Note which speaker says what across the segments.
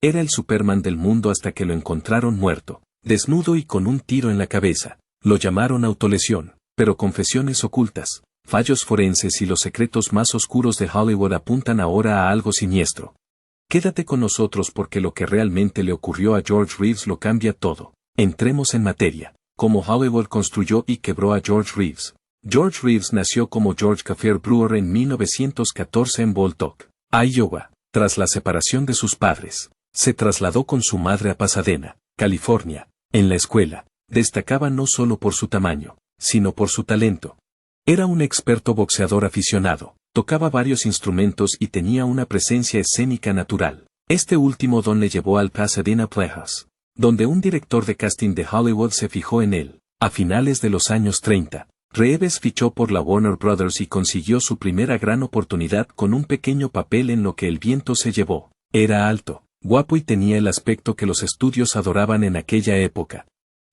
Speaker 1: Era el Superman del mundo hasta que lo encontraron muerto, desnudo y con un tiro en la cabeza. Lo llamaron autolesión, pero confesiones ocultas, fallos forenses y los secretos más oscuros de Hollywood apuntan ahora a algo siniestro. Quédate con nosotros porque lo que realmente le ocurrió a George Reeves lo cambia todo. Entremos en materia. Cómo Hollywood construyó y quebró a George Reeves. George Reeves nació como George Cafer Brewer en 1914 en Boltok, Iowa. Tras la separación de sus padres, se trasladó con su madre a Pasadena, California. En la escuela, destacaba no solo por su tamaño, sino por su talento. Era un experto boxeador aficionado, tocaba varios instrumentos y tenía una presencia escénica natural. Este último don le llevó al Pasadena Playhouse, donde un director de casting de Hollywood se fijó en él. A finales de los años 30, Reeves fichó por la Warner Brothers y consiguió su primera gran oportunidad con un pequeño papel en Lo que el viento se llevó. Era alto, guapo y tenía el aspecto que los estudios adoraban en aquella época.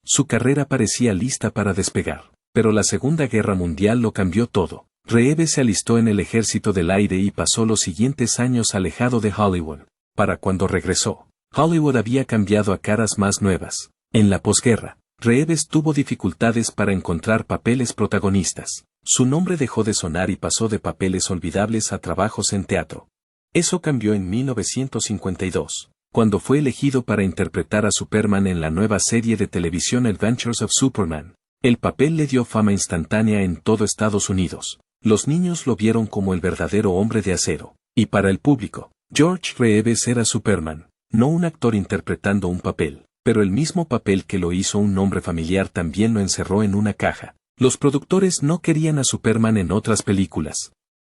Speaker 1: Su carrera parecía lista para despegar, pero la Segunda Guerra Mundial lo cambió todo. Reeves se alistó en el Ejército del Aire y pasó los siguientes años alejado de Hollywood. Para cuando regresó, Hollywood había cambiado a caras más nuevas. En la posguerra, Reeves tuvo dificultades para encontrar papeles protagonistas. Su nombre dejó de sonar y pasó de papeles olvidables a trabajos en teatro. Eso cambió en 1952, cuando fue elegido para interpretar a Superman en la nueva serie de televisión Adventures of Superman. El papel le dio fama instantánea en todo Estados Unidos. Los niños lo vieron como el verdadero hombre de acero. Y para el público, George Reeves era Superman, no un actor interpretando un papel, pero el mismo papel que lo hizo un nombre familiar también lo encerró en una caja. Los productores no querían a Superman en otras películas.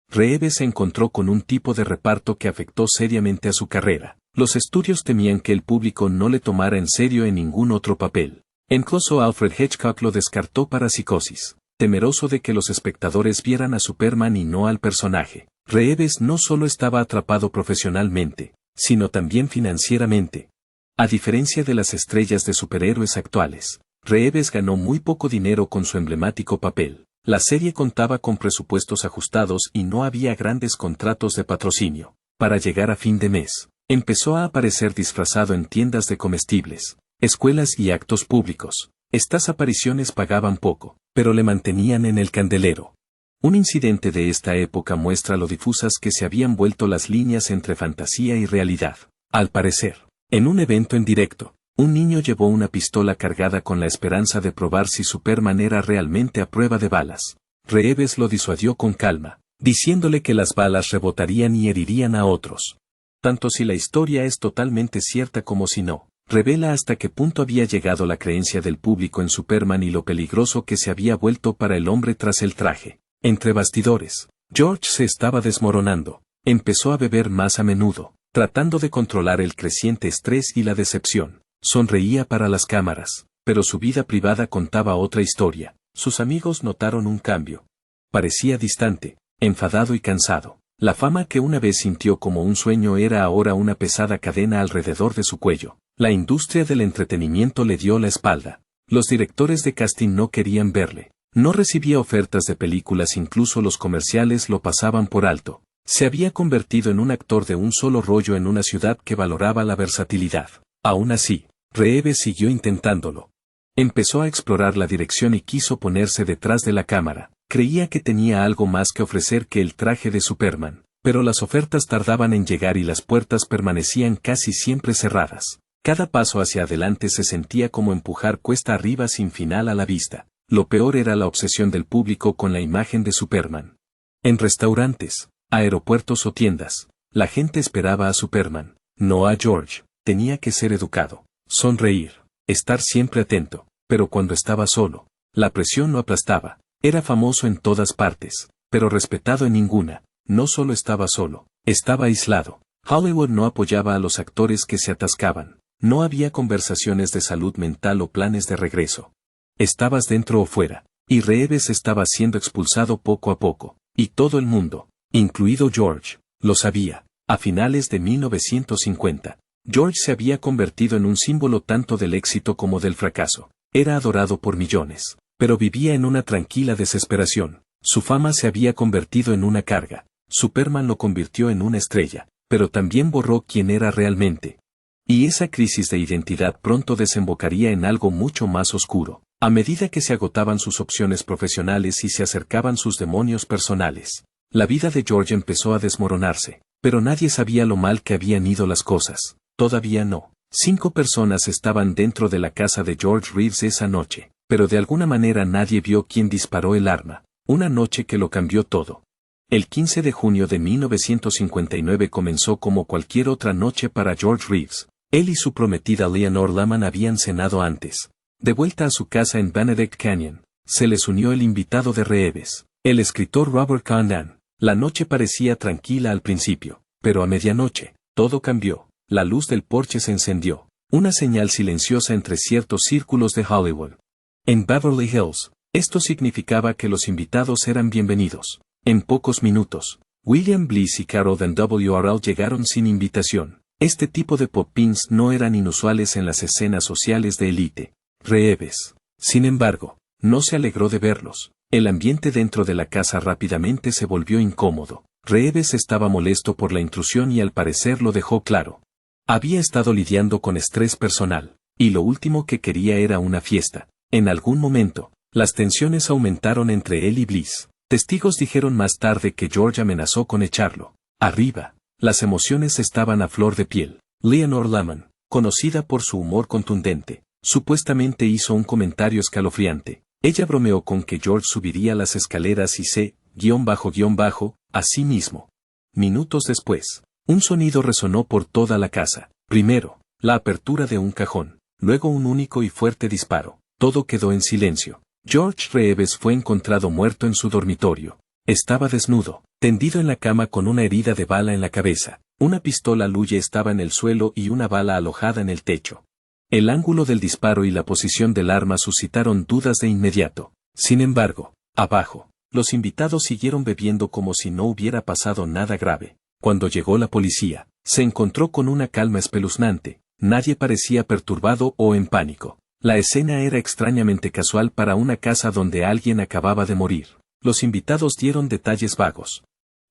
Speaker 1: Reeves se encontró con un tipo de reparto que afectó seriamente a su carrera. Los estudios temían que el público no le tomara en serio en ningún otro papel. Incluso Alfred Hitchcock lo descartó para Psicosis, temeroso de que los espectadores vieran a Superman y no al personaje. Reeves no solo estaba atrapado profesionalmente, sino también financieramente. A diferencia de las estrellas de superhéroes actuales, Reeves ganó muy poco dinero con su emblemático papel. La serie contaba con presupuestos ajustados y no había grandes contratos de patrocinio. Para llegar a fin de mes, empezó a aparecer disfrazado en tiendas de comestibles, escuelas y actos públicos. Estas apariciones pagaban poco, pero le mantenían en el candelero. Un incidente de esta época muestra lo difusas que se habían vuelto las líneas entre fantasía y realidad. Al parecer, en un evento en directo, un niño llevó una pistola cargada con la esperanza de probar si Superman era realmente a prueba de balas. Reeves lo disuadió con calma, diciéndole que las balas rebotarían y herirían a otros. Tanto si la historia es totalmente cierta como si no, revela hasta qué punto había llegado la creencia del público en Superman y lo peligroso que se había vuelto para el hombre tras el traje. Entre bastidores, George se estaba desmoronando. Empezó a beber más a menudo, tratando de controlar el creciente estrés y la decepción. Sonreía para las cámaras, pero su vida privada contaba otra historia. Sus amigos notaron un cambio. Parecía distante, enfadado y cansado. La fama que una vez sintió como un sueño era ahora una pesada cadena alrededor de su cuello. La industria del entretenimiento le dio la espalda. Los directores de casting no querían verle. No recibía ofertas de películas, incluso los comerciales lo pasaban por alto. Se había convertido en un actor de un solo rollo en una ciudad que valoraba la versatilidad. Aún así, Reeves siguió intentándolo. Empezó a explorar la dirección y quiso ponerse detrás de la cámara. Creía que tenía algo más que ofrecer que el traje de Superman, pero las ofertas tardaban en llegar y las puertas permanecían casi siempre cerradas. Cada paso hacia adelante se sentía como empujar cuesta arriba sin final a la vista. Lo peor era la obsesión del público con la imagen de Superman. En restaurantes, aeropuertos o tiendas, la gente esperaba a Superman, no a George. Tenía que ser educado, sonreír, estar siempre atento, pero cuando estaba solo, la presión lo aplastaba. Era famoso en todas partes, pero respetado en ninguna. No solo estaba solo, estaba aislado. Hollywood no apoyaba a los actores que se atascaban. No había conversaciones de salud mental o planes de regreso. Estabas dentro o fuera, y Reeves estaba siendo expulsado poco a poco, y todo el mundo, incluido George, lo sabía. A finales de 1950, George se había convertido en un símbolo tanto del éxito como del fracaso. Era adorado por millones, pero vivía en una tranquila desesperación. Su fama se había convertido en una carga. Superman lo convirtió en una estrella, pero también borró quién era realmente. Y esa crisis de identidad pronto desembocaría en algo mucho más oscuro, a medida que se agotaban sus opciones profesionales y se acercaban sus demonios personales. La vida de George empezó a desmoronarse, pero nadie sabía lo mal que habían ido las cosas. Todavía no. 5 personas estaban dentro de la casa de George Reeves esa noche, pero de alguna manera nadie vio quién disparó el arma. Una noche que lo cambió todo. El 15 de junio de 1959 comenzó como cualquier otra noche para George Reeves. Él y su prometida Leonore Lehman habían cenado antes. De vuelta a su casa en Benedict Canyon, se les unió el invitado de Reeves, el escritor Robert Condon. La noche parecía tranquila al principio, pero a medianoche, todo cambió. La luz del porche se encendió, una señal silenciosa entre ciertos círculos de Hollywood. En Beverly Hills, esto significaba que los invitados eran bienvenidos. En pocos minutos, William Bliss y Carol Van WRL llegaron sin invitación. Este tipo de pop-ins no eran inusuales en las escenas sociales de élite. Reeves, sin embargo, no se alegró de verlos. El ambiente dentro de la casa rápidamente se volvió incómodo. Reeves estaba molesto por la intrusión y al parecer lo dejó claro. Había estado lidiando con estrés personal, y lo último que quería era una fiesta. En algún momento, las tensiones aumentaron entre él y Bliss. Testigos dijeron más tarde que George amenazó con echarlo. Arriba, las emociones estaban a flor de piel. Leonore Lehman, conocida por su humor contundente, supuestamente hizo un comentario escalofriante. Ella bromeó con que George subiría las escaleras y a sí mismo. Minutos después, un sonido resonó por toda la casa. Primero, la apertura de un cajón, luego un único y fuerte disparo. Todo quedó en silencio. George Reeves fue encontrado muerto en su dormitorio. Estaba desnudo, tendido en la cama con una herida de bala en la cabeza. Una pistola Luye estaba en el suelo y una bala alojada en el techo. El ángulo del disparo y la posición del arma suscitaron dudas de inmediato. Sin embargo, abajo, los invitados siguieron bebiendo como si no hubiera pasado nada grave. Cuando llegó la policía, se encontró con una calma espeluznante. Nadie parecía perturbado o en pánico. La escena era extrañamente casual para una casa donde alguien acababa de morir. Los invitados dieron detalles vagos.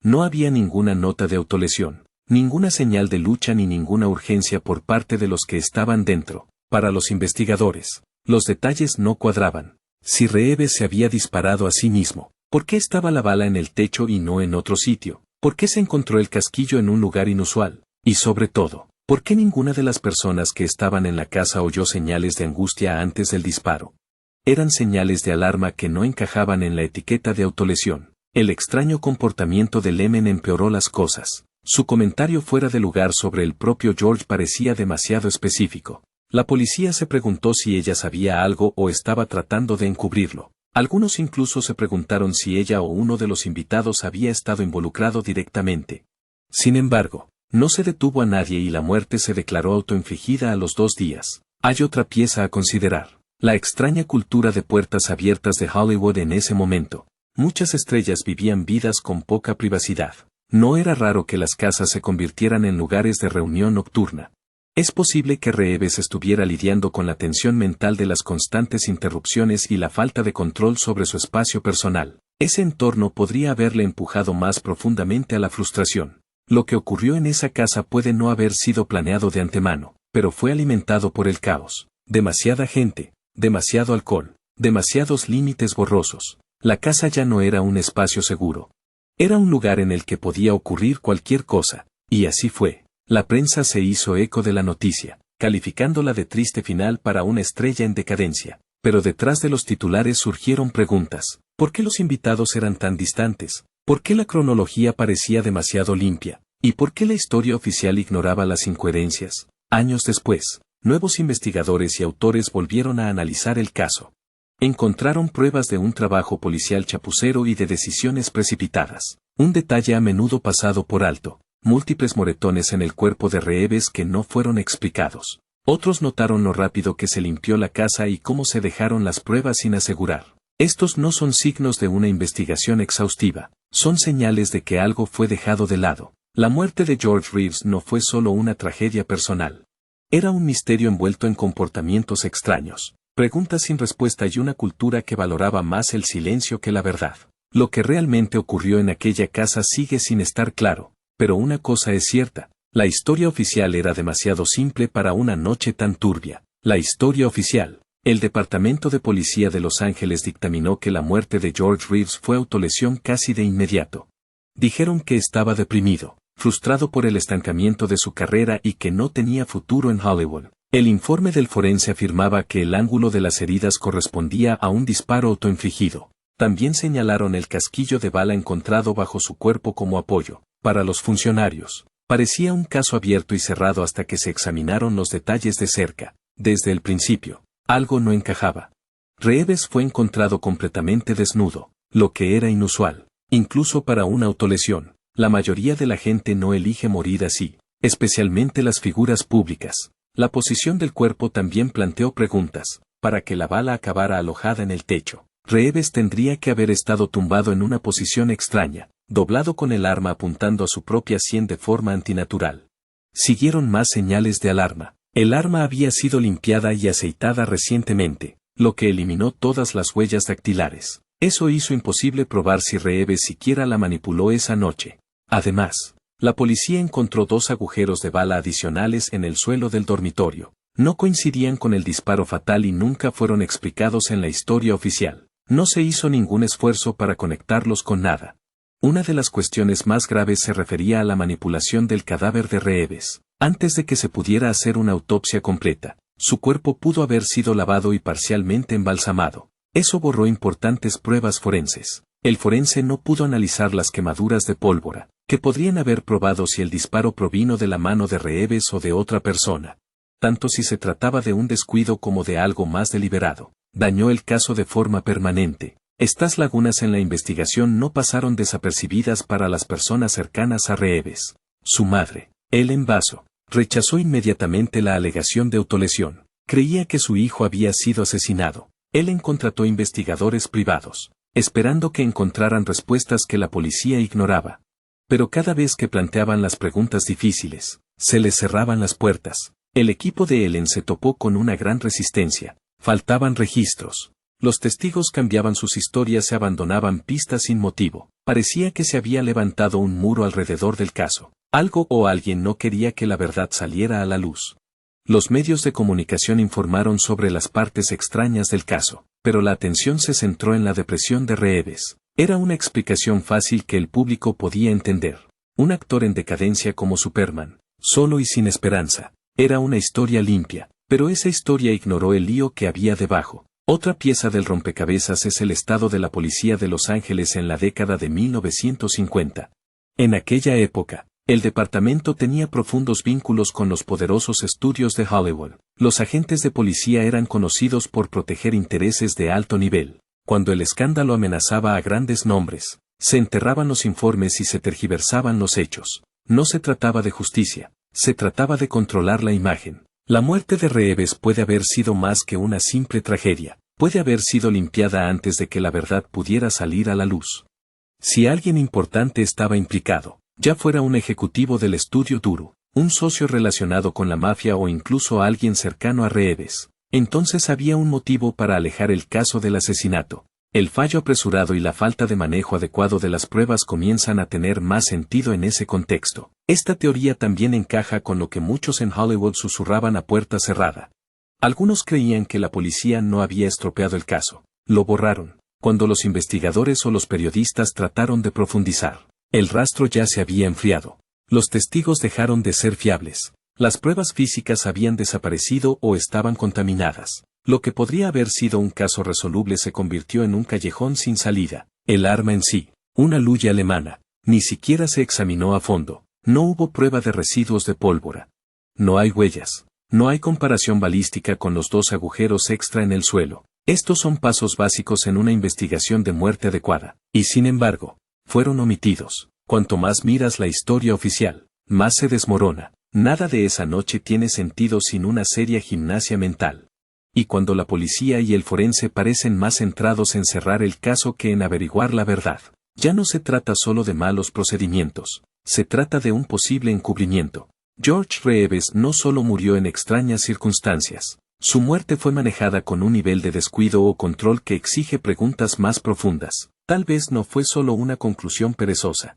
Speaker 1: No había ninguna nota de autolesión, ninguna señal de lucha ni ninguna urgencia por parte de los que estaban dentro. Para los investigadores, los detalles no cuadraban. Si Reeves se había disparado a sí mismo, ¿por qué estaba la bala en el techo y no en otro sitio? ¿Por qué se encontró el casquillo en un lugar inusual? Y sobre todo, ¿por qué ninguna de las personas que estaban en la casa oyó señales de angustia antes del disparo? Eran señales de alarma que no encajaban en la etiqueta de autolesión. El extraño comportamiento de Lehman empeoró las cosas. Su comentario fuera de lugar sobre el propio George parecía demasiado específico. La policía se preguntó si ella sabía algo o estaba tratando de encubrirlo. Algunos incluso se preguntaron si ella o uno de los invitados había estado involucrado directamente. Sin embargo, no se detuvo a nadie y la muerte se declaró autoinfligida a los 2 días. Hay otra pieza a considerar. La extraña cultura de puertas abiertas de Hollywood en ese momento. Muchas estrellas vivían vidas con poca privacidad. No era raro que las casas se convirtieran en lugares de reunión nocturna. Es posible que Reeves estuviera lidiando con la tensión mental de las constantes interrupciones y la falta de control sobre su espacio personal. Ese entorno podría haberle empujado más profundamente a la frustración. Lo que ocurrió en esa casa puede no haber sido planeado de antemano, pero fue alimentado por el caos. Demasiada gente, demasiado alcohol, demasiados límites borrosos. La casa ya no era un espacio seguro. Era un lugar en el que podía ocurrir cualquier cosa, y así fue. La prensa se hizo eco de la noticia, calificándola de triste final para una estrella en decadencia. Pero detrás de los titulares surgieron preguntas. ¿Por qué los invitados eran tan distantes? ¿Por qué la cronología parecía demasiado limpia? ¿Y por qué la historia oficial ignoraba las incoherencias? Años después, nuevos investigadores y autores volvieron a analizar el caso. Encontraron pruebas de un trabajo policial chapucero y de decisiones precipitadas. Un detalle a menudo pasado por alto. Múltiples moretones en el cuerpo de Reeves que no fueron explicados. Otros notaron lo rápido que se limpió la casa y cómo se dejaron las pruebas sin asegurar. Estos no son signos de una investigación exhaustiva, son señales de que algo fue dejado de lado. La muerte de George Reeves no fue solo una tragedia personal. Era un misterio envuelto en comportamientos extraños, preguntas sin respuesta y una cultura que valoraba más el silencio que la verdad. Lo que realmente ocurrió en aquella casa sigue sin estar claro. Pero una cosa es cierta, La historia oficial era demasiado simple para una noche tan turbia. La historia oficial. El Departamento de Policía de Los Ángeles dictaminó que la muerte de George Reeves fue autolesión casi de inmediato. Dijeron que estaba deprimido, frustrado por el estancamiento de su carrera y que no tenía futuro en Hollywood. El informe del forense afirmaba que el ángulo de las heridas correspondía a un disparo autoinfligido. También señalaron el casquillo de bala encontrado bajo su cuerpo como apoyo. Para los funcionarios, parecía un caso abierto y cerrado hasta que se examinaron los detalles de cerca. Desde el principio, algo no encajaba. Reeves fue encontrado completamente desnudo, lo que era inusual, incluso para una autolesión. La mayoría de la gente no elige morir así, especialmente las figuras públicas. La posición del cuerpo también planteó preguntas. Para que la bala acabara alojada en el techo, Reeves tendría que haber estado tumbado en una posición extraña, doblado con el arma apuntando a su propia sien de forma antinatural. Siguieron más señales de alarma. El arma había sido limpiada y aceitada recientemente, lo que eliminó todas las huellas dactilares. Eso hizo imposible probar si Reeves siquiera la manipuló esa noche. Además, la policía encontró 2 agujeros de bala adicionales en el suelo del dormitorio. No coincidían con el disparo fatal y nunca fueron explicados en la historia oficial. No se hizo ningún esfuerzo para conectarlos con nada. Una de las cuestiones más graves se refería a la manipulación del cadáver de Reeves. Antes de que se pudiera hacer una autopsia completa, su cuerpo pudo haber sido lavado y parcialmente embalsamado. Eso borró importantes pruebas forenses. El forense no pudo analizar las quemaduras de pólvora, que podrían haber probado si el disparo provino de la mano de Reeves o de otra persona. Tanto si se trataba de un descuido como de algo más deliberado, dañó el caso de forma permanente. Estas lagunas en la investigación no pasaron desapercibidas para las personas cercanas a Reeves. Su madre, Ellen Basso, rechazó inmediatamente la alegación de autolesión. Creía que su hijo había sido asesinado. Ellen contrató investigadores privados, esperando que encontraran respuestas que la policía ignoraba. Pero cada vez que planteaban las preguntas difíciles, se les cerraban las puertas. El equipo de Ellen se topó con una gran resistencia. Faltaban registros. Los testigos cambiaban sus historias y abandonaban pistas sin motivo. Parecía que se había levantado un muro alrededor del caso. Algo o alguien no quería que la verdad saliera a la luz. Los medios de comunicación informaron sobre las partes extrañas del caso, pero la atención se centró en la depresión de Reeves. Era una explicación fácil que el público podía entender. Un actor en decadencia como Superman, solo y sin esperanza. Era una historia limpia, pero esa historia ignoró el lío que había debajo. Otra pieza del rompecabezas es el estado de la policía de Los Ángeles en la década de 1950. En aquella época, el departamento tenía profundos vínculos con los poderosos estudios de Hollywood. Los agentes de policía eran conocidos por proteger intereses de alto nivel. Cuando el escándalo amenazaba a grandes nombres, se enterraban los informes y se tergiversaban los hechos. No se trataba de justicia, se trataba de controlar la imagen. La muerte de Reeves puede haber sido más que una simple tragedia, puede haber sido limpiada antes de que la verdad pudiera salir a la luz. Si alguien importante estaba implicado, ya fuera un ejecutivo del estudio duro, un socio relacionado con la mafia o incluso alguien cercano a Reeves, entonces había un motivo para alejar el caso del asesinato. El fallo apresurado y la falta de manejo adecuado de las pruebas comienzan a tener más sentido en ese contexto. Esta teoría también encaja con lo que muchos en Hollywood susurraban a puerta cerrada. Algunos creían que la policía no había estropeado el caso. Lo borraron. Cuando los investigadores o los periodistas trataron de profundizar, el rastro ya se había enfriado. Los testigos dejaron de ser fiables. Las pruebas físicas habían desaparecido o estaban contaminadas. Lo que podría haber sido un caso resoluble se convirtió en un callejón sin salida. El arma en sí, una Luya alemana, ni siquiera se examinó a fondo. No hubo prueba de residuos de pólvora. No hay huellas. No hay comparación balística con los 2 agujeros extra en el suelo. Estos son pasos básicos en una investigación de muerte adecuada. Y sin embargo, fueron omitidos. Cuanto más miras la historia oficial, más se desmorona. Nada de esa noche tiene sentido sin una seria gimnasia mental. Y cuando la policía y el forense parecen más centrados en cerrar el caso que en averiguar la verdad, ya no se trata solo de malos procedimientos, se trata de un posible encubrimiento. George Reeves no solo murió en extrañas circunstancias, su muerte fue manejada con un nivel de descuido o control que exige preguntas más profundas. Tal vez no fue solo una conclusión perezosa.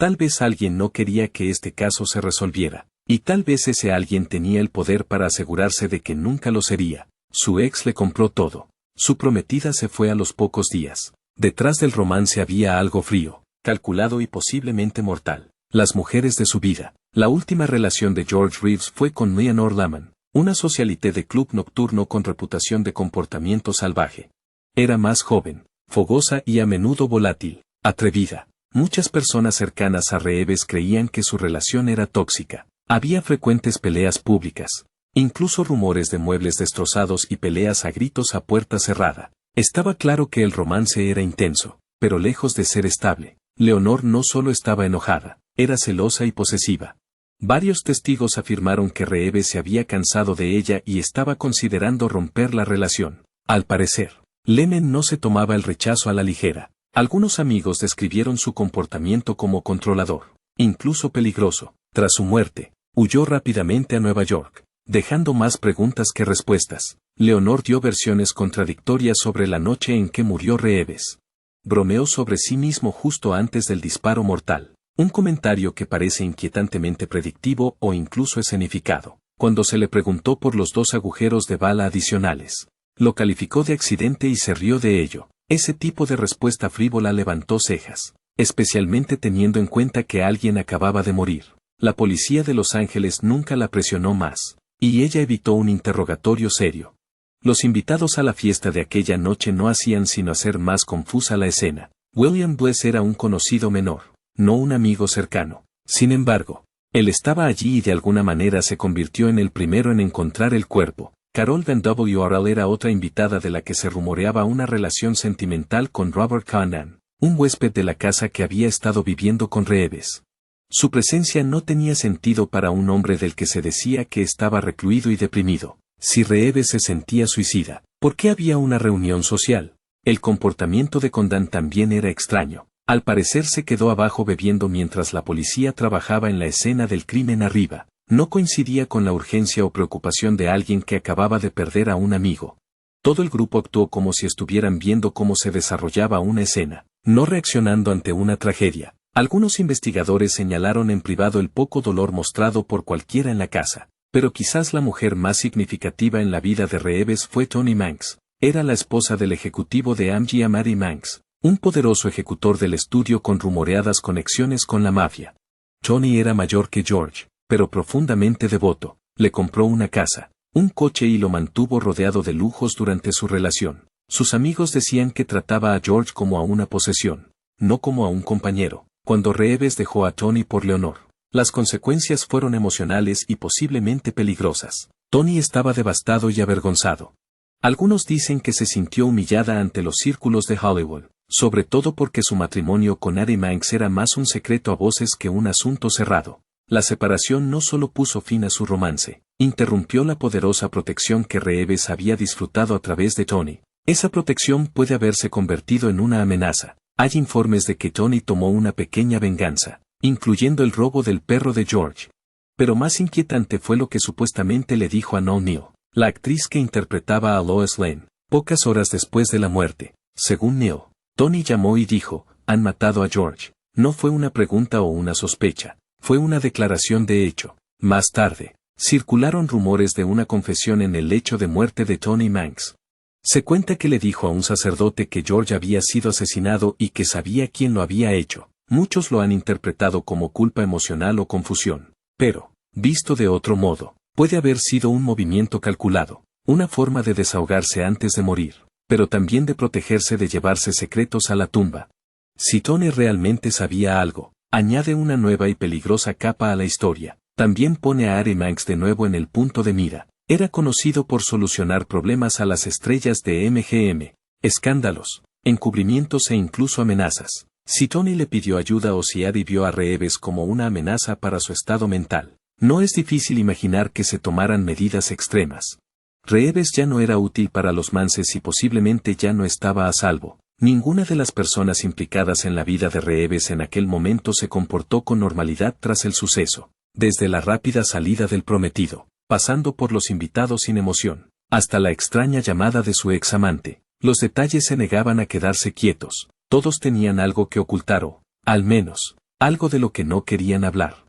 Speaker 1: Tal vez alguien no quería que este caso se resolviera. Y tal vez ese alguien tenía el poder para asegurarse de que nunca lo sería. Su ex le compró todo. Su prometida se fue a los pocos días. Detrás del romance había algo frío, calculado y posiblemente mortal. Las mujeres de su vida. La última relación de George Reeves fue con Leonore Laman, una socialité de club nocturno con reputación de comportamiento salvaje. Era más joven, fogosa y a menudo volátil, atrevida. Muchas personas cercanas a Reeves creían que su relación era tóxica. Había frecuentes peleas públicas, incluso rumores de muebles destrozados y peleas a gritos a puerta cerrada. Estaba claro que el romance era intenso, pero lejos de ser estable. Leonor no solo estaba enojada, era celosa y posesiva. Varios testigos afirmaron que Reeves se había cansado de ella y estaba considerando romper la relación. Al parecer, Lemen no se tomaba el rechazo a la ligera. Algunos amigos describieron su comportamiento como controlador, incluso peligroso. Tras su muerte, huyó rápidamente a Nueva York, dejando más preguntas que respuestas. Leonor dio versiones contradictorias sobre la noche en que murió Reeves. Bromeó sobre sí mismo justo antes del disparo mortal, un comentario que parece inquietantemente predictivo o incluso escenificado. Cuando se le preguntó por los 2 agujeros de bala adicionales, lo calificó de accidente y se rió de ello. Ese tipo de respuesta frívola levantó cejas, especialmente teniendo en cuenta que alguien acababa de morir. La policía de Los Ángeles nunca la presionó más, y ella evitó un interrogatorio serio. Los invitados a la fiesta de aquella noche no hacían sino hacer más confusa la escena. William Bless era un conocido menor, no un amigo cercano. Sin embargo, él estaba allí y de alguna manera se convirtió en el primero en encontrar el cuerpo. Carol Van WRL era otra invitada de la que se rumoreaba una relación sentimental con Robert Conant, un huésped de la casa que había estado viviendo con Reeves. Su presencia no tenía sentido para un hombre del que se decía que estaba recluido y deprimido. Si Reeves se sentía suicida, ¿por qué había una reunión social? El comportamiento de Conant también era extraño. Al parecer se quedó abajo bebiendo mientras la policía trabajaba en la escena del crimen arriba. No coincidía con la urgencia o preocupación de alguien que acababa de perder a un amigo. Todo el grupo actuó como si estuvieran viendo cómo se desarrollaba una escena, no reaccionando ante una tragedia. Algunos investigadores señalaron en privado el poco dolor mostrado por cualquiera en la casa. Pero quizás la mujer más significativa en la vida de Reeves fue Toni Manx. Era la esposa del ejecutivo de AMG Mary Manx, un poderoso ejecutor del estudio con rumoreadas conexiones con la mafia. Toni era mayor que George, pero profundamente devoto. Le compró una casa, un coche y lo mantuvo rodeado de lujos durante su relación. Sus amigos decían que trataba a George como a una posesión, no como a un compañero. Cuando Reeves dejó a Toni por Leonor, las consecuencias fueron emocionales y posiblemente peligrosas. Toni estaba devastado y avergonzado. Algunos dicen que se sintió humillada ante los círculos de Hollywood, sobre todo porque su matrimonio con Addie Manx era más un secreto a voces que un asunto cerrado. La separación no solo puso fin a su romance, interrumpió la poderosa protección que Reeves había disfrutado a través de Toni. Esa protección puede haberse convertido en una amenaza. Hay informes de que Toni tomó una pequeña venganza, incluyendo el robo del perro de George. Pero más inquietante fue lo que supuestamente le dijo a Noel Neill, la actriz que interpretaba a Lois Lane, pocas horas después de la muerte. Según Neill, Toni llamó y dijo, «Han matado a George». No fue una pregunta o una sospecha, fue una declaración de hecho. Más tarde, circularon rumores de una confesión en el lecho de muerte de Toni Manx. Se cuenta que le dijo a un sacerdote que George había sido asesinado y que sabía quién lo había hecho. Muchos lo han interpretado como culpa emocional o confusión. Pero, visto de otro modo, puede haber sido un movimiento calculado, una forma de desahogarse antes de morir, pero también de protegerse de llevarse secretos a la tumba. Si Toni realmente sabía algo, añade una nueva y peligrosa capa a la historia. También pone a Addie Manx de nuevo en el punto de mira. Era conocido por solucionar problemas a las estrellas de MGM, escándalos, encubrimientos e incluso amenazas. Si Toni le pidió ayuda o si Addie vio a Reeves como una amenaza para su estado mental, no es difícil imaginar que se tomaran medidas extremas. Reeves ya no era útil para los Mances y posiblemente ya no estaba a salvo. Ninguna de las personas implicadas en la vida de Reeves en aquel momento se comportó con normalidad tras el suceso, desde la rápida salida del prometido, pasando por los invitados sin emoción, hasta la extraña llamada de su ex amante. Los detalles se negaban a quedarse quietos, todos tenían algo que ocultar o, al menos, algo de lo que no querían hablar.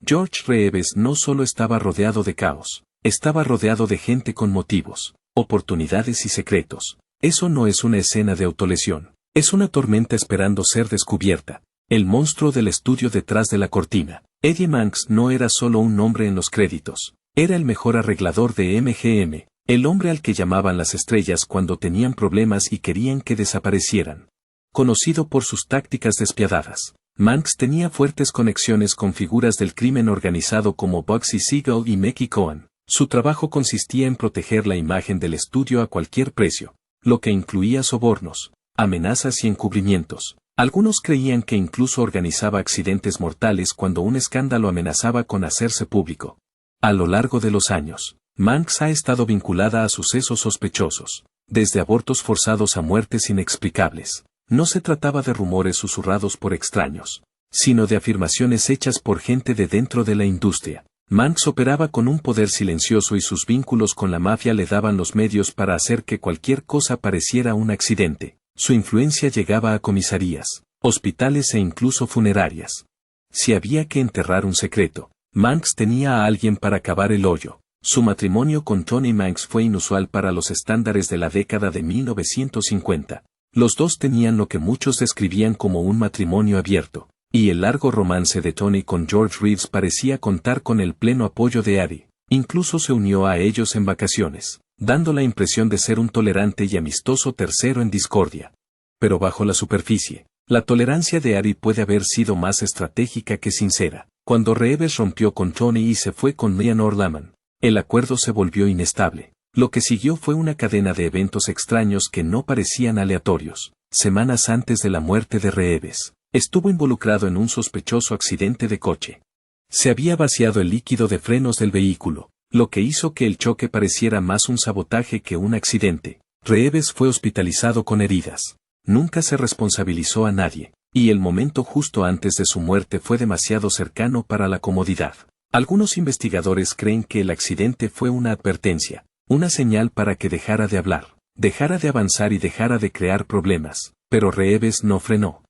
Speaker 1: George Reeves no solo estaba rodeado de caos, estaba rodeado de gente con motivos, oportunidades y secretos. Eso no es una escena de autolesión, es una tormenta esperando ser descubierta. El monstruo del estudio detrás de la cortina. Eddie Manx no era solo un nombre en los créditos, era el mejor arreglador de MGM, el hombre al que llamaban las estrellas cuando tenían problemas y querían que desaparecieran. Conocido por sus tácticas despiadadas, Manx tenía fuertes conexiones con figuras del crimen organizado como Bugsy Siegel y Mickey Cohen. Su trabajo consistía en proteger la imagen del estudio a cualquier precio, lo que incluía sobornos, amenazas y encubrimientos. Algunos creían que incluso organizaba accidentes mortales cuando un escándalo amenazaba con hacerse público. A lo largo de los años, Manx ha estado vinculada a sucesos sospechosos, desde abortos forzados a muertes inexplicables. No se trataba de rumores susurrados por extraños, sino de afirmaciones hechas por gente de dentro de la industria. Manx operaba con un poder silencioso y sus vínculos con la mafia le daban los medios para hacer que cualquier cosa pareciera un accidente. Su influencia llegaba a comisarías, hospitales e incluso funerarias. Si había que enterrar un secreto, Manx tenía a alguien para cavar el hoyo. Su matrimonio con Tony Manx fue inusual para los estándares de la década de 1950. Los dos tenían lo que muchos describían como un matrimonio abierto, y el largo romance de Tony con George Reeves parecía contar con el pleno apoyo de Eddie. Incluso se unió a ellos en vacaciones, dando la impresión de ser un tolerante y amistoso tercero en discordia. Pero bajo la superficie, la tolerancia de Eddie puede haber sido más estratégica que sincera. Cuando Reeves rompió con Tony y se fue con Leonor Laman, el acuerdo se volvió inestable. Lo que siguió fue una cadena de eventos extraños que no parecían aleatorios. Semanas antes de la muerte de Reeves, estuvo involucrado en un sospechoso accidente de coche. Se había vaciado el líquido de frenos del vehículo, lo que hizo que el choque pareciera más un sabotaje que un accidente. Reeves fue hospitalizado con heridas. Nunca se responsabilizó a nadie, y el momento justo antes de su muerte fue demasiado cercano para la comodidad. Algunos investigadores creen que el accidente fue una advertencia, una señal para que dejara de hablar, dejara de avanzar y dejara de crear problemas, pero Reeves no frenó.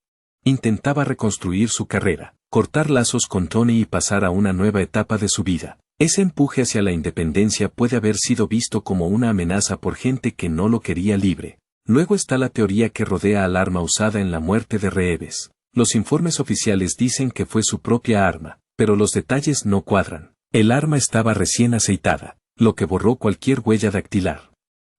Speaker 1: Intentaba reconstruir su carrera, cortar lazos con Tony y pasar a una nueva etapa de su vida. Ese empuje hacia la independencia puede haber sido visto como una amenaza por gente que no lo quería libre. Luego está la teoría que rodea al arma usada en la muerte de Reeves. Los informes oficiales dicen que fue su propia arma, pero los detalles no cuadran. El arma estaba recién aceitada, lo que borró cualquier huella dactilar.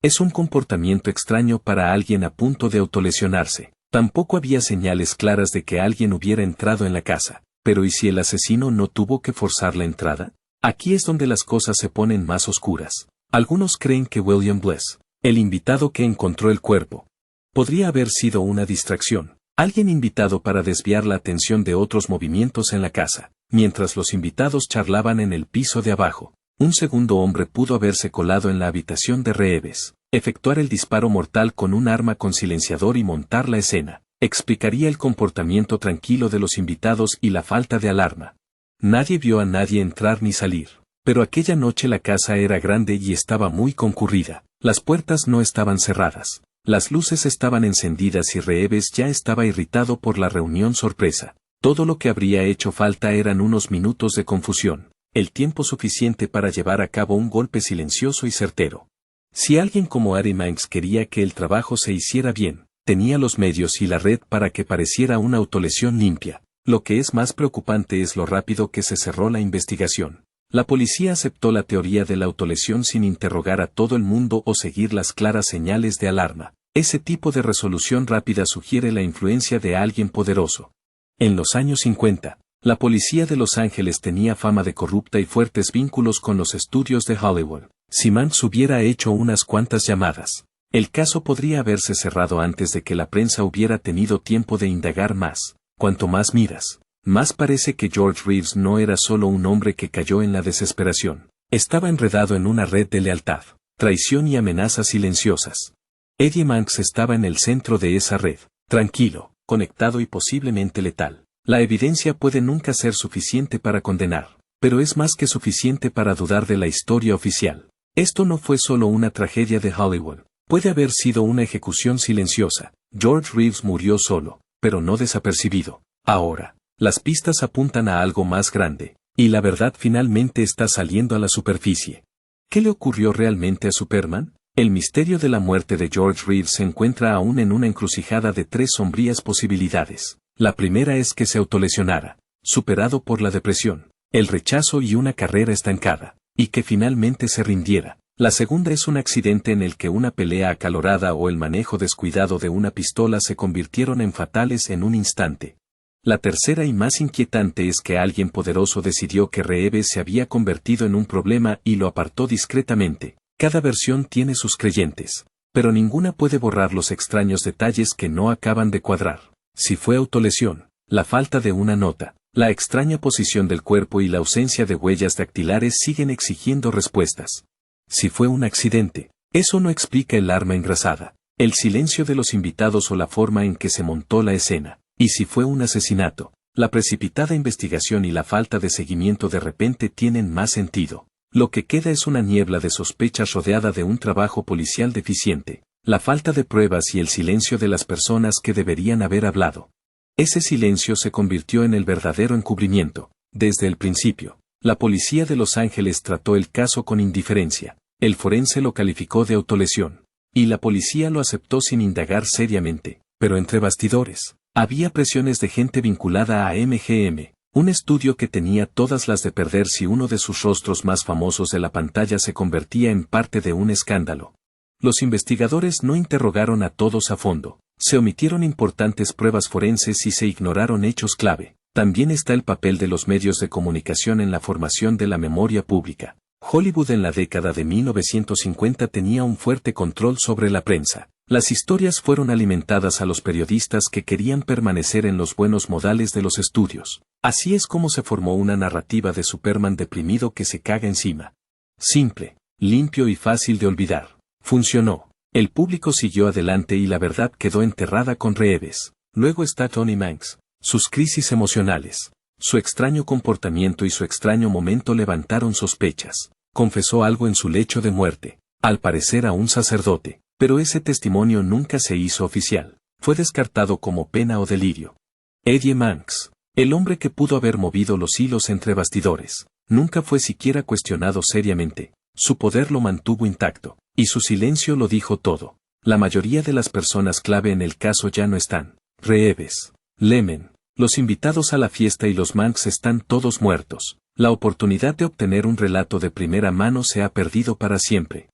Speaker 1: Es un comportamiento extraño para alguien a punto de autolesionarse. Tampoco había señales claras de que alguien hubiera entrado en la casa. Pero ¿y si el asesino no tuvo que forzar la entrada? Aquí es donde las cosas se ponen más oscuras. Algunos creen que William Bliss, el invitado que encontró el cuerpo, podría haber sido una distracción, alguien invitado para desviar la atención de otros movimientos en la casa. Mientras los invitados charlaban en el piso de abajo, un segundo hombre pudo haberse colado en la habitación de Reeves, efectuar el disparo mortal con un arma con silenciador y montar la escena. Explicaría el comportamiento tranquilo de los invitados y la falta de alarma. Nadie vio a nadie entrar ni salir, pero aquella noche la casa era grande y estaba muy concurrida. Las puertas no estaban cerradas, las luces estaban encendidas y Reeves ya estaba irritado por la reunión sorpresa. Todo lo que habría hecho falta eran unos minutos de confusión, el tiempo suficiente para llevar a cabo un golpe silencioso y certero. Si alguien como Eddie Manx quería que el trabajo se hiciera bien, tenía los medios y la red para que pareciera una autolesión limpia. Lo que es más preocupante es lo rápido que se cerró la investigación. La policía aceptó la teoría de la autolesión sin interrogar a todo el mundo o seguir las claras señales de alarma. Ese tipo de resolución rápida sugiere la influencia de alguien poderoso. En los años 50, la policía de Los Ángeles tenía fama de corrupta y fuertes vínculos con los estudios de Hollywood. Si Manx hubiera hecho unas cuantas llamadas, el caso podría haberse cerrado antes de que la prensa hubiera tenido tiempo de indagar más. Cuanto más miras, más parece que George Reeves no era solo un hombre que cayó en la desesperación. Estaba enredado en una red de lealtad, traición y amenazas silenciosas. Eddie Manx estaba en el centro de esa red, tranquilo, conectado y posiblemente letal. La evidencia puede nunca ser suficiente para condenar, pero es más que suficiente para dudar de la historia oficial. Esto no fue solo una tragedia de Hollywood, puede haber sido una ejecución silenciosa. George Reeves murió solo, pero no desapercibido. Ahora, las pistas apuntan a algo más grande, Y la verdad finalmente está saliendo a la superficie. ¿Qué le ocurrió realmente a Superman? El misterio de la muerte de George Reeves se encuentra aún en una encrucijada de tres sombrías posibilidades. La primera es que se autolesionara, superado por la depresión, el rechazo y una carrera estancada, y que finalmente se rindiera. La segunda es un accidente en el que una pelea acalorada o el manejo descuidado de una pistola se convirtieron en fatales en un instante. La tercera y más inquietante es que alguien poderoso decidió que Reeves se había convertido en un problema y lo apartó discretamente. Cada versión tiene sus creyentes, pero ninguna puede borrar los extraños detalles que no acaban de cuadrar. Si fue autolesión, la falta de una nota, la extraña posición del cuerpo y la ausencia de huellas dactilares siguen exigiendo respuestas. Si fue un accidente, eso no explica el arma engrasada, el silencio de los invitados o la forma en que se montó la escena. Y si fue un asesinato, la precipitada investigación y la falta de seguimiento de repente tienen más sentido. Lo que queda es una niebla de sospechas rodeada de un trabajo policial deficiente, la falta de pruebas y el silencio de las personas que deberían haber hablado. Ese silencio se convirtió en el verdadero encubrimiento. Desde el principio, la policía de Los Ángeles trató el caso con indiferencia, el forense lo calificó de autolesión, y la policía lo aceptó sin indagar seriamente, pero entre bastidores, había presiones de gente vinculada a MGM, un estudio que tenía todas las de perder si uno de sus rostros más famosos de la pantalla se convertía en parte de un escándalo. Los investigadores no interrogaron a todos a fondo, se omitieron importantes pruebas forenses y se ignoraron hechos clave. También está el papel de los medios de comunicación en la formación de la memoria pública. Hollywood en la década de 1950 tenía un fuerte control sobre la prensa. Las historias fueron alimentadas a los periodistas que querían permanecer en los buenos modales de los estudios. Así es como se formó una narrativa de Superman deprimido que se caga encima. Simple, limpio y fácil de olvidar. Funcionó. El público siguió adelante y la verdad quedó enterrada con Reeves. Luego está Tony Manx. Sus crisis emocionales, su extraño comportamiento y su extraño momento levantaron sospechas. Confesó algo en su lecho de muerte, al parecer a un sacerdote. Pero ese testimonio nunca se hizo oficial, fue descartado como pena o delirio. Eddie Manx, el hombre que pudo haber movido los hilos entre bastidores, nunca fue siquiera cuestionado seriamente, su poder lo mantuvo intacto, y su silencio lo dijo todo. La mayoría de las personas clave en el caso ya no están. Reeves, Lemon, los invitados a la fiesta y los Manx están todos muertos. La oportunidad de obtener un relato de primera mano se ha perdido para siempre.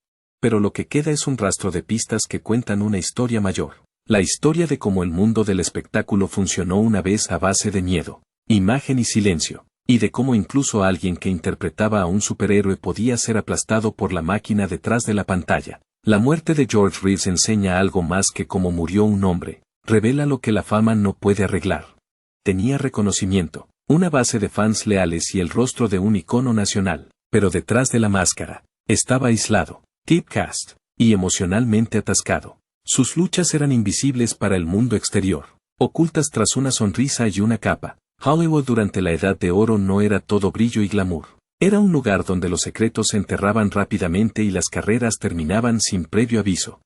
Speaker 1: Pero lo que queda es un rastro de pistas que cuentan una historia mayor. La historia de cómo el mundo del espectáculo funcionó una vez a base de miedo, imagen y silencio, y de cómo incluso alguien que interpretaba a un superhéroe podía ser aplastado por la máquina detrás de la pantalla. La muerte de George Reeves enseña algo más que cómo murió un hombre, revela lo que la fama no puede arreglar. Tenía reconocimiento, una base de fans leales y el rostro de un icono nacional, pero detrás de la máscara, estaba aislado, typecast, y emocionalmente atascado. Sus luchas eran invisibles para el mundo exterior, ocultas tras una sonrisa y una capa. Hollywood durante la Edad de Oro no era todo brillo y glamour. Era un lugar donde los secretos se enterraban rápidamente y las carreras terminaban sin previo aviso.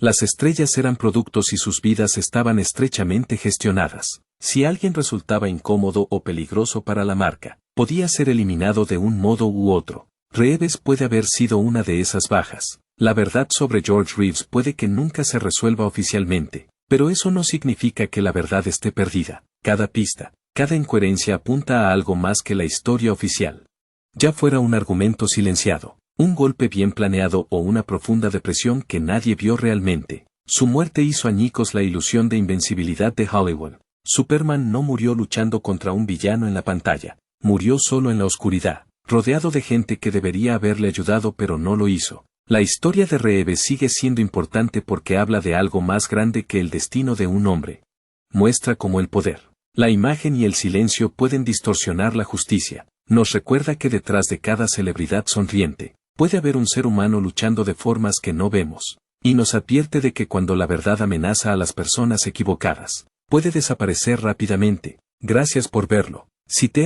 Speaker 1: Las estrellas eran productos y sus vidas estaban estrechamente gestionadas. Si alguien resultaba incómodo o peligroso para la marca, podía ser eliminado de un modo u otro. Reeves puede haber sido una de esas bajas. La verdad sobre George Reeves puede que nunca se resuelva oficialmente, pero eso no significa que la verdad esté perdida. Cada pista, cada incoherencia apunta a algo más que la historia oficial. Ya fuera un argumento silenciado, un golpe bien planeado o una profunda depresión que nadie vio realmente, su muerte hizo añicos la ilusión de invencibilidad de Hollywood. Superman no murió luchando contra un villano en la pantalla, murió solo en la oscuridad, rodeado de gente que debería haberle ayudado pero no lo hizo. La historia de Reeves sigue siendo importante porque habla de algo más grande que el destino de un hombre. Muestra cómo el poder, la imagen y el silencio pueden distorsionar la justicia. Nos recuerda que detrás de cada celebridad sonriente, puede haber un ser humano luchando de formas que no vemos. Y nos advierte de que cuando la verdad amenaza a las personas equivocadas, puede desaparecer rápidamente. Gracias por verlo. Si te